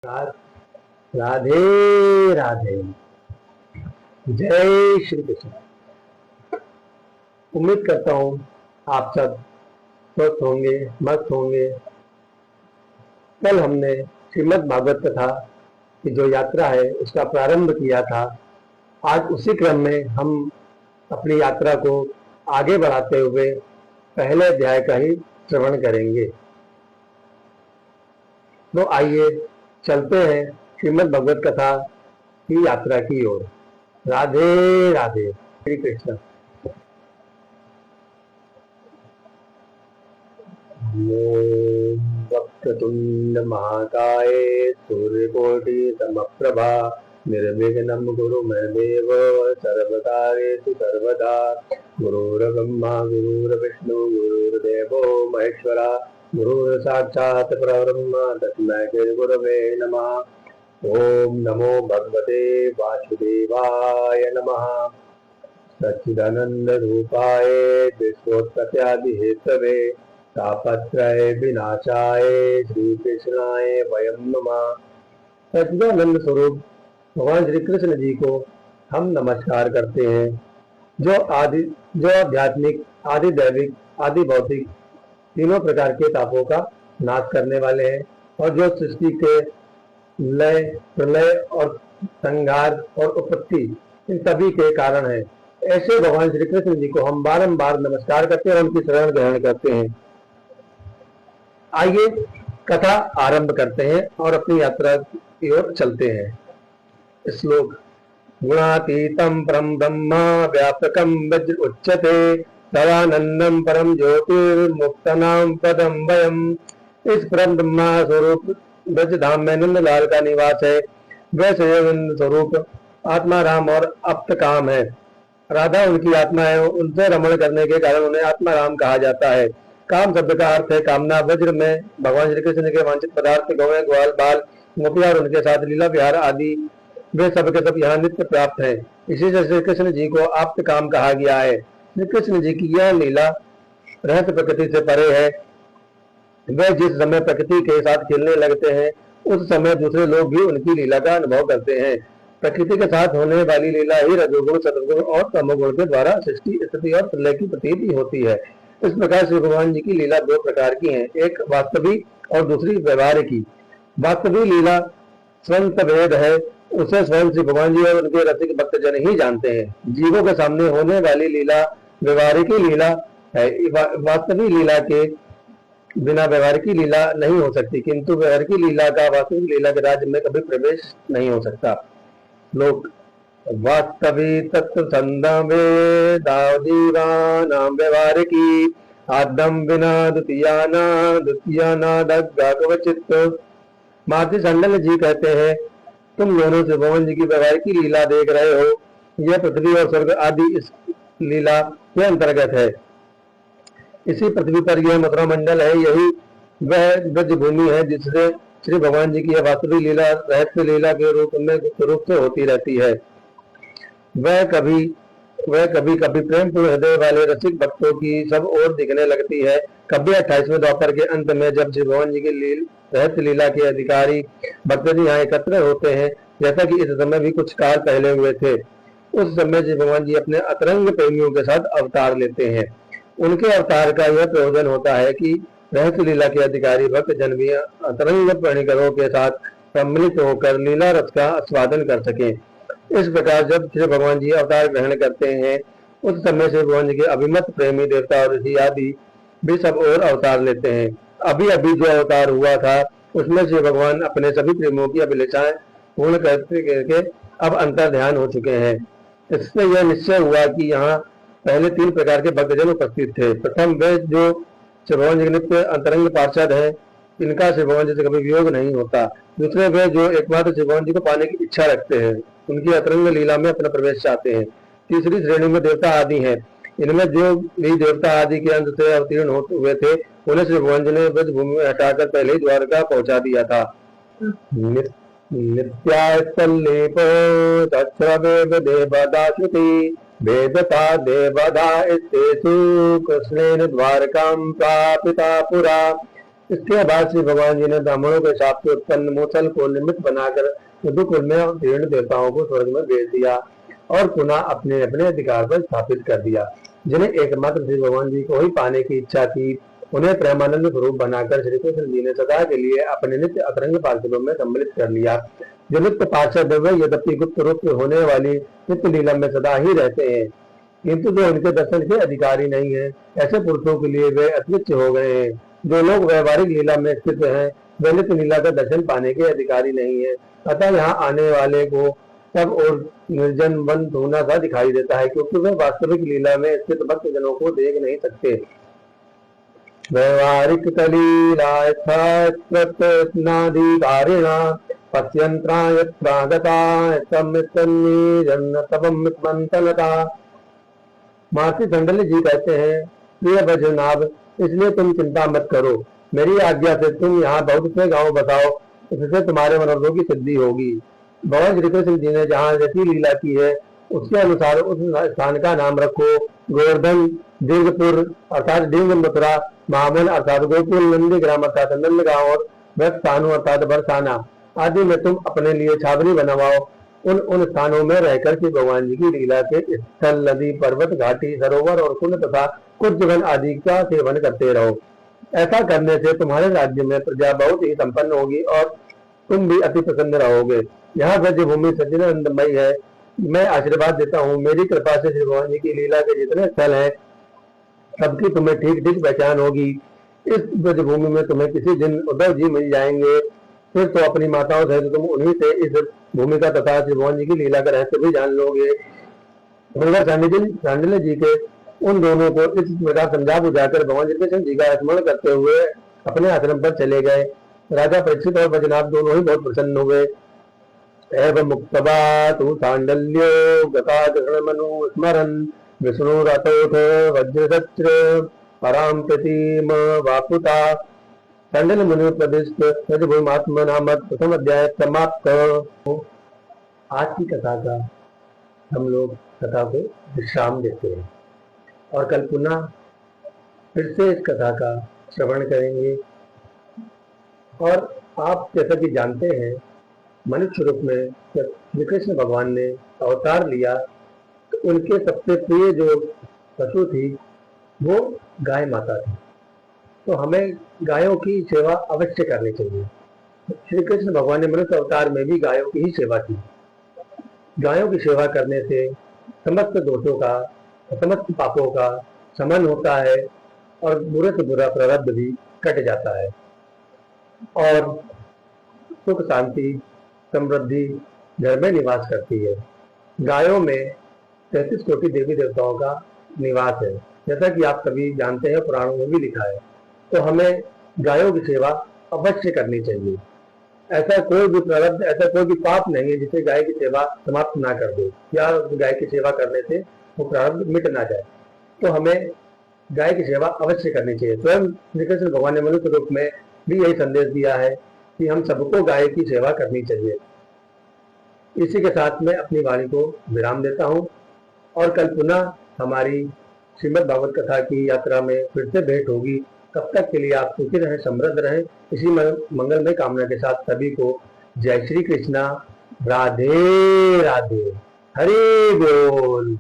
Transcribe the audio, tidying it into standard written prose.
राधे राधे। जय श्री कृष्ण। उम्मीद करता हूँ आप सब स्वस्थ होंगे, मस्त होंगे। कल हमने श्रीमद् भागवत कथा की जो यात्रा है उसका प्रारंभ किया था। आज उसी क्रम में हम अपनी यात्रा को आगे बढ़ाते हुए पहले अध्याय का ही श्रवण करेंगे। तो आइए चलते हैं श्रीमद् भगवत कथा की यात्रा की ओर। राधे राधे। श्री कृष्ण। वक्रतुंड महाकाय सूर्यकोटि समप्रभा निर्विघ्नं कुरु मे देव सर्वकार्येषु सर्वदा। गुरुर्ब्रह्मा गुरुर्विष्णु गुरुर्देवो महेश्वरा गुरुर्साक्षात् परब्रह्म तस्मै श्री गुरवे नमः। ओम नमो भगवते वासुदेवाय नमः। सच्चिदानंद रूपाय विश्वोत्पत्त्यादि हेतवे तापत्रय विनाशाय श्री कृष्णाय वयं नमः। सच्चिदानंद स्वरूप भगवान श्री कृष्ण जी को हम नमस्कार करते हैं, जो आध्यात्मिक, आदि दैविक, आदि भौतिक तीनों प्रकार के तापों का नाश करने वाले हैं और जो सृष्टि के लय, प्रलय और संहार और उत्पत्ति इन सभी के कारण है। ऐसे भगवान श्री कृष्ण जी को हम बारंबार नमस्कार करते हैं और उनकी शरण ग्रहण करते हैं। आइए कथा आरंभ करते हैं और अपनी यात्रा की ओर चलते हैं। श्लोक। गुणातीतम परम ब्रह्म व्यापकम वज्र उच्यते सदानंदम परम ज्योतिर्मुक्तनाम पदम वयम। इस परम ब्रह्मा स्वरूप ब्रज धाम में नंदलाल का निवास है। वह सच्चिदानंद स्वरूप आत्मा राम और अप्त काम है। राधा उनकी आत्मा है। उनसे रमण करने के कारण उन्हें आत्मा राम कहा जाता है। काम शब्द का अर्थ है कामना। वज्र में भगवान श्री कृष्ण के वांछित पदार्थ गौएं, ग्वाल, बाल, गोपियां और उनके साथ लीला विहार आदि वे सब के सब यहाँ नित्य प्राप्त है। इसी से श्री कृष्ण जी को आप्त काम कहा गया है। श्री कृष्ण जी की यह लीला रहस्य प्रकृति से परे है। वे जिस समय प्रकृति के साथ खेलने लगते हैं उस समय दूसरे लोग भी उनकी लीला का अनुभव करते हैं। प्रकृति के साथ होने वाली लीला ही रजोगुण, सतोगुण और तमोगुण के द्वारा सृष्टि, स्थिति और प्रलय की प्रतीति होती है। इस प्रकार श्री भगवान जी की लीला दो प्रकार की है, एक वास्तविक और दूसरी व्यवहारिक की। वास्तविक लीला स्वयं भेद है, उसे स्वयं श्री भगवान जी और उनके रसिक भक्तजन ही जानते हैं। जीवों के सामने होने वाली लीला व्यवहारिक लीला है। वास्तविक लीला के बिना व्यवहारिक लीला नहीं हो सकती, किंतु व्यवहारिक लीला का वास्तविक लीला के राज्य में कभी प्रवेश नहीं हो सकता। लोक। वास्तवी तत्व संदीवानाम व्यवहारिकी आदम बिना द्वितीयाना दग्गवचित। माती संडल जी कहते हैं, तुम दोनों से भगवान जी की व्यवहारिक लीला देख रहे हो। यह पृथ्वी और स्वर्ग आदि इस लीला के अंतर्गत है। इसी पृथ्वी पर यह मथुरा मंडल है, यही वह ब्रज भूमि है जिससे श्री भगवान जी की वास्तविक लीला रहस्य लीला के रूप में गुप्त रूप से होती रहती है। वह कभी कभी प्रेम पूर्ण हृदय वाले रसिक भक्तों की सब ओर दिखने लगती है। कभी 28वें द्वापर के अंत में जब श्री भगवान जी की रहस्य लीला के अधिकारी भक्तजन यहाँ एकत्र होते हैं, जैसा कि इस समय भी कुछ काल पहले हुए थे, उस समय श्री भगवान जी अपने अतरंग प्रेमियों के साथ अवतार लेते हैं। उनके अवतार का यह प्रयोजन होता है कि रहस्य लीला के अधिकारी भक्त जन भी अंतरंग प्रणिकरों के साथ सम्मिलित होकर लीला रस का आस्वादन कर सकें। इस प्रकार जब श्री भगवान जी अवतार ग्रहण करते हैं उस समय से भगवान जी के अभिमत प्रेमी देवता और ऋषि आदि भी सब और अवतार लेते हैं। अभी अभी जो अवतार हुआ था उसमें श्री भगवान अपने सभी प्रेमियों की अभिलाषाएं पूर्ण करके अब अंतर ध्यान हो चुके हैं। इससे यह निश्चय हुआ कि यहाँ पहले तीन प्रकार के भक्तजन उपस्थित थे। प्रथम वे जो श्री भगवान जी के नित्य अंतरंग पार्षद है, इनका श्री भगवान जी से कभी वियोग नहीं होता। दूसरे वे जो एकमात्र श्री भगवान जी को पाने की इच्छा रखते हैं, उनकी अतरंग लीला में अपना प्रवेश चाहते हैं। तीसरी श्रेणी में देवता आदि हैं। इनमें जो भी देवता आदि के अंत से अवतीर्ण हुए थे उन्हें श्री भगवान जी ने ब्रज भूमि में हटाकर पहले ही द्वारका पहुंचा दिया था। नित्यास्तल्लेपो तत्सर्वे देवदाश्रुति वेदता देवदा इत्येषु कृष्णेन द्वारकां प्रापिता पुरा। इसके बाद श्री भगवान जी ने ब्राह्मणों के हिसाब से उत्पन्न मूसल को निमित्त बनाकर यदुकुल में तीर्ण देवताओं को स्वर्ग में भेज दिया और पुनः अपने अपने अधिकार पर स्थापित कर दिया। जिन्हें एकमात्र श्री भगवान जी को ही पाने की इच्छा थी, उन्हें प्रेमानंद स्वरूप बनाकर श्री कृष्ण जी ने सदा के लिए अपने नित्य अतरंग पार्षदों में सम्मिलित कर लिया। जो नित्य पार्षद वे यद्यपि गुप्त रूप से होने वाली नित्य लीला में सदा ही रहते हैं, किंतु जो उनके दर्शन के अधिकारी नहीं है, ऐसे पुरुषों के लिए वे अत्युच्च हो गए हैं। जो लोग व्यवहारिक लीला में स्थित हैं, वे नित्य लीला का दर्शन पाने के अधिकारी नहीं है। अतः यहाँ आने वाले को सब और निर्जन वन धोना सा दिखाई देता है, क्योंकि वे वास्तविक लीला में स्थित भक्त जनों को देख नहीं सकते। व्यवहारिक कलीलाधिकारिणा पश्यंत्रागता महर्षि संडल्य जी कहते हैं, प्रिय वैष्णव, इसलिए तुम चिंता मत करो। मेरी आज्ञा से तुम यहाँ बहुत से गांव बताओ, इससे तुम्हारे मनोरथों की सिद्धि होगी। भगवान श्री कृष्ण जी ने जहाँ जैसी लीला की है, उसके अनुसार उस स्थान का नाम रखो। गोवर्धन, दीर्घपुर अर्थात दीर्घ मथुरा, महामन अर्थात गोकुल, नंदीग्राम अर्थात नंदगांव और वत्सानु अर्थात बरसाना आदि में तुम अपने लिए छावनी बनवाओ। उन स्थानों में रहकर के भगवान जी की लीला के स्थल, नदी, पर्वत, घाटी, सरोवर और कुंड तथा कुर्जवन आदि का सेवन करते रहो। ऐसा करने से तुम्हारे राज्य में प्रजा बहुत ही संपन्न होगी और तुम भी अति प्रसन्न रहोगे। यहाँ ब्रज भूमि सच्चिदानंदमय है। मैं आशीर्वाद देता हूँ, मेरी कृपा से श्री भगवान जी की लीला के जितने स्थल हैं, सबकी तुम्हें ठीक ठीक पहचान होगी। इस ब्रज भूमि में तुम्हें किसी दिन उद्धव जी मिल जाएंगे, फिर तो अपनी माताओं से तुम उन्हीं से इस भूमि का तथा श्री भगवान जी की लीला का रहस्य भी जान लोगे। सांडिल्य जी के उन दोनों को इस प्रकार समझा बुझाकर भगवान श्री कृष्ण जी का स्मरण करते हुए अपने आश्रम पर चले गए। राजा परीक्षित और वैजनाथ दोनों ही बहुत प्रसन्न हुए। एवं मुक्तवा तु सांडल्यो गताग्रमनु स्मरन् विष्णु रथोथ वज्रशस्त्र पराम प्रतिम वापुता। सांडल्य मुनि प्रदिष्ट महात्मा नामक प्रथम अध्याय समाप्त। आज की कथा का हम लोग कथा को विश्राम देते हैं और कल पुनः फिर से इस कथा का श्रवण करेंगे। और आप जैसा कि जानते हैं, मनुष्य रूप में जब श्री कृष्ण भगवान ने अवतार लिया तो उनके सबसे प्रिय जो पशु थी वो गाय माता थी। तो हमें गायों की सेवा अवश्य करनी चाहिए। श्री कृष्ण भगवान ने मनुष्य अवतार में भी गायों की ही सेवा की। गायों की सेवा करने से समस्त दोषों का, समस्त पापों का शमन होता है और बुरे से बुरा प्रारब्ध भी कट जाता है और सुख शांति समृद्धि घर में निवास करती है। गायों में 33 कोटि देवी देवताओं का निवास है, जैसा कि आप सभी जानते हैं, पुराणों में भी लिखा है। तो हमें गायों की सेवा अवश्य करनी चाहिए। ऐसा कोई भी प्रारब्ध, ऐसा कोई भी पाप नहीं है जिसे गाय की सेवा समाप्त ना कर दे या गाय की सेवा करने से वो प्रारब्ध मिट ना जाए। तो हमें गाय की सेवा अवश्य करनी चाहिए। स्वयं श्री कृष्ण भगवान ने मनुष्य रूप में भी यही संदेश दिया है कि हम सबको गाय की सेवा करनी चाहिए। इसी के साथ मैं अपनी वाणी को विराम देता हूँ और कल पुनः हमारी श्रीमद् भागवत कथा की यात्रा में फिर से भेंट होगी। तब तक के लिए आप सुखी रहें, समृद्ध रहें। इसी मंगलमय कामना के साथ सभी को जय श्री कृष्णा, राधे राधे, हरि बोल।